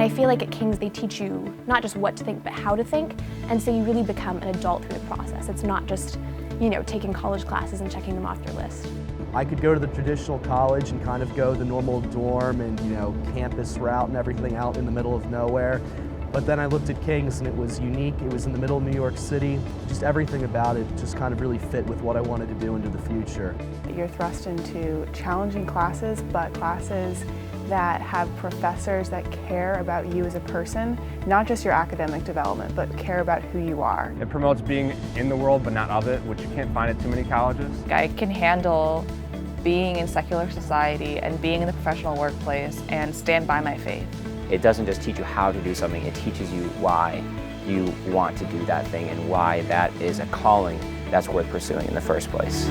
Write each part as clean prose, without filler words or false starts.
I feel like at King's they teach you not just what to think, but how to think, and so you really become an adult through the process. It's not just, taking college classes and checking them off your list. I could go to the traditional college and kind of go the normal dorm and, campus route and everything out in the middle of nowhere. But then I looked at King's and it was unique. It was in the middle of New York City. Just everything about it just kind of really fit with what I wanted to do into the future. You're thrust into challenging classes, but classes that have professors that care about you as a person, not just your academic development, but care about who you are. It promotes being in the world but not of it, which you can't find at too many colleges. I can handle being in secular society and being in the professional workplace and stand by my faith. It doesn't just teach you how to do something, it teaches you why you want to do that thing and why that is a calling that's worth pursuing in the first place.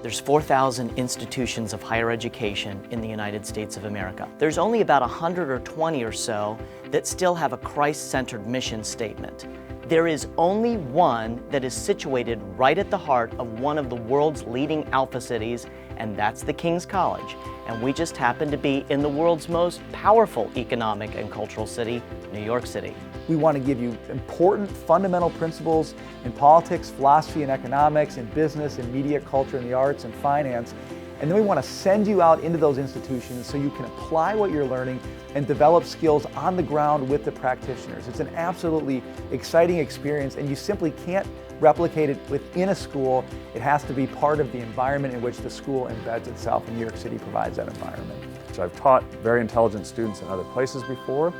There's 4,000 institutions of higher education in the United States of America. There's only about 120 or so that still have a Christ-centered mission statement. There is only one that is situated right at the heart of one of the world's leading alpha cities, and that's the King's College. And we just happen to be in the world's most powerful economic and cultural city, New York City. We want to give you important fundamental principles in politics, philosophy, and economics, in business, in media, culture, and the arts, and finance. And then we want to send you out into those institutions so you can apply what you're learning and develop skills on the ground with the practitioners. It's an absolutely exciting experience, and you simply can't replicate it within a school. It has to be part of the environment in which the school embeds itself, and New York City provides that environment. So I've taught very intelligent students in other places before,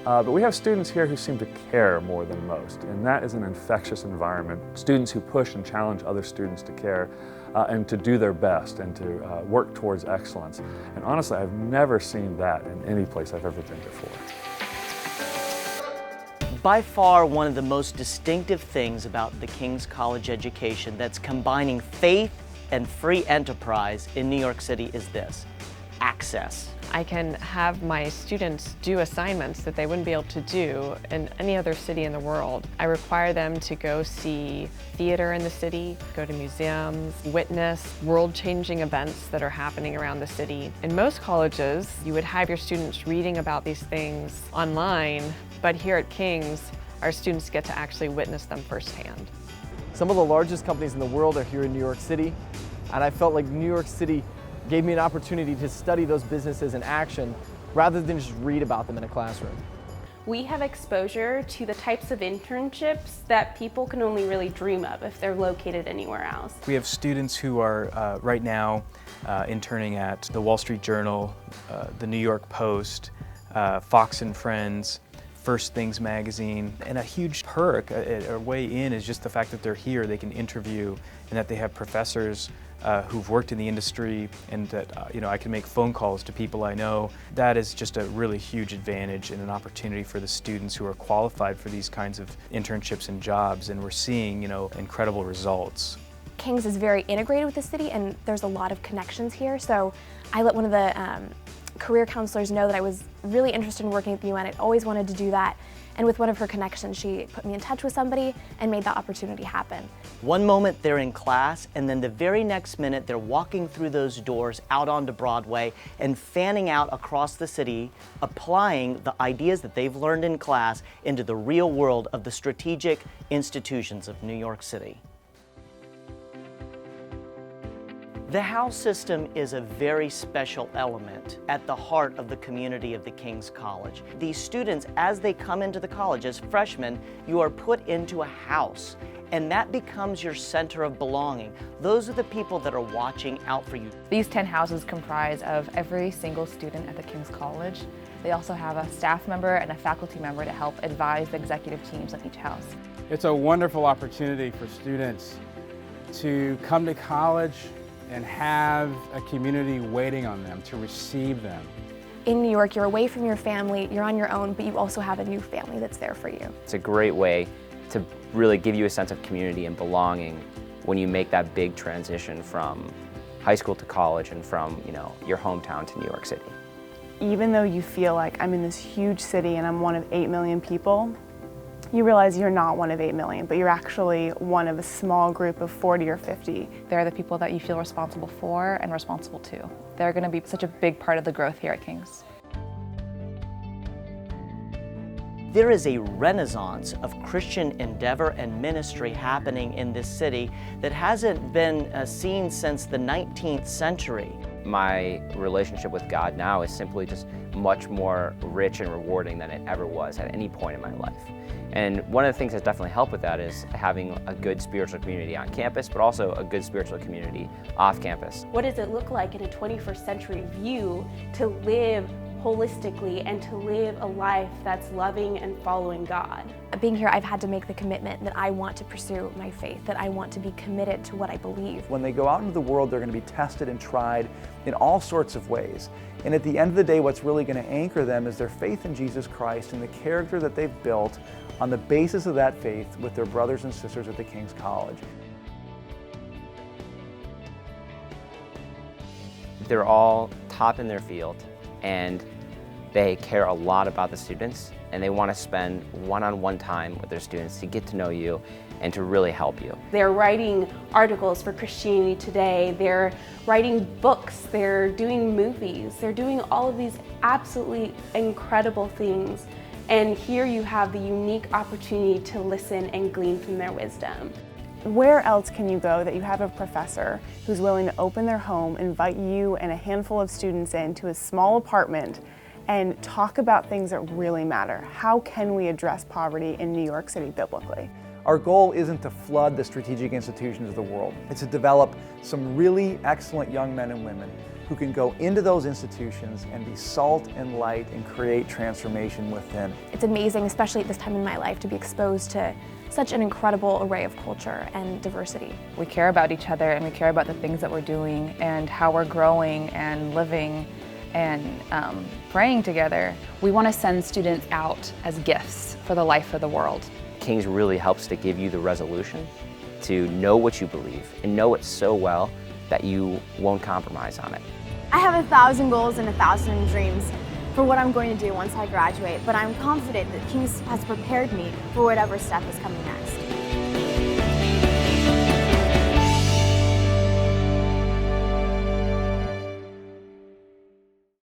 but we have students here who seem to care more than most, and that is an infectious environment. Students who push and challenge other students to care and to do their best and to work towards excellence. And honestly, I've never seen that in any place I've ever been before. By far, one of the most distinctive things about the King's College education that's combining faith and free enterprise in New York City is this: access. I can have my students do assignments that they wouldn't be able to do in any other city in the world. I require them to go see theater in the city, go to museums, witness world-changing events that are happening around the city. In most colleges, you would have your students reading about these things online, but here at King's, our students get to actually witness them firsthand. Some of the largest companies in the world are here in New York City, and I felt like New York City gave me an opportunity to study those businesses in action rather than just read about them in a classroom. We have exposure to the types of internships that people can only really dream of if they're located anywhere else. We have students who are right now interning at the Wall Street Journal, the New York Post, Fox and Friends, First Things magazine, and a huge perk, a way in, is just the fact that they're here, they can interview, and that they have professors who've worked in the industry, and that I can make phone calls to people I know. That is just a really huge advantage and an opportunity for the students who are qualified for these kinds of internships and jobs, and we're seeing incredible results. King's is very integrated with the city, and there's a lot of connections here. So I let one of the career counselors know that I was really interested in working at the UN. I'd always wanted to do that. And with one of her connections, she put me in touch with somebody and made that opportunity happen. One moment they're in class, and then the very next minute they're walking through those doors out onto Broadway and fanning out across the city, applying the ideas that they've learned in class into the real world of the strategic institutions of New York City. The house system is a very special element at the heart of the community of the King's College. These students, as they come into the college as freshmen, you are put into a house, and that becomes your center of belonging. Those are the people that are watching out for you. These 10 houses comprise of every single student at the King's College. They also have a staff member and a faculty member to help advise the executive teams of each house. It's a wonderful opportunity for students to come to college and have a community waiting on them to receive them. In New York, you're away from your family, you're on your own, but you also have a new family that's there for you. It's a great way to really give you a sense of community and belonging when you make that big transition from high school to college and from your hometown to New York City. Even though you feel like I'm in this huge city and I'm one of 8 million people, You realize you're not one of 8 million, but you're actually one of a small group of 40 or 50. They're the people that you feel responsible for and responsible to. They're going to be such a big part of the growth here at King's. There is a renaissance of Christian endeavor and ministry happening in this city that hasn't been seen since the 19th century. My relationship with God now is simply just much more rich and rewarding than it ever was at any point in my life. And one of the things that's definitely helped with that is having a good spiritual community on campus, but also a good spiritual community off campus. What does it look like in a 21st century view to live holistically and to live a life that's loving and following God? Being here, I've had to make the commitment that I want to pursue my faith, that I want to be committed to what I believe. When they go out into the world, they're going to be tested and tried in all sorts of ways. And at the end of the day, what's really going to anchor them is their faith in Jesus Christ and the character that they've built on the basis of that faith with their brothers and sisters at the King's College. They're all top in their field, and they care a lot about the students, and they want to spend one-on-one time with their students to get to know you and to really help you. They're writing articles for Christianity Today, they're writing books, they're doing movies, they're doing all of these absolutely incredible things. And here you have the unique opportunity to listen and glean from their wisdom. Where else can you go that you have a professor who's willing to open their home, invite you and a handful of students into a small apartment and talk about things that really matter? How can we address poverty in New York City biblically? Our goal isn't to flood the strategic institutions of the world. It's to develop some really excellent young men and women who can go into those institutions and be salt and light and create transformation within. It's amazing, especially at this time in my life, to be exposed to such an incredible array of culture and diversity. We care about each other and we care about the things that we're doing and how we're growing and living and praying together. We want to send students out as gifts for the life of the world. King's really helps to give you the resolution to know what you believe and know it so well that you won't compromise on it. I have 1,000 goals and 1,000 dreams for what I'm going to do once I graduate, but I'm confident that King's has prepared me for whatever step is coming next.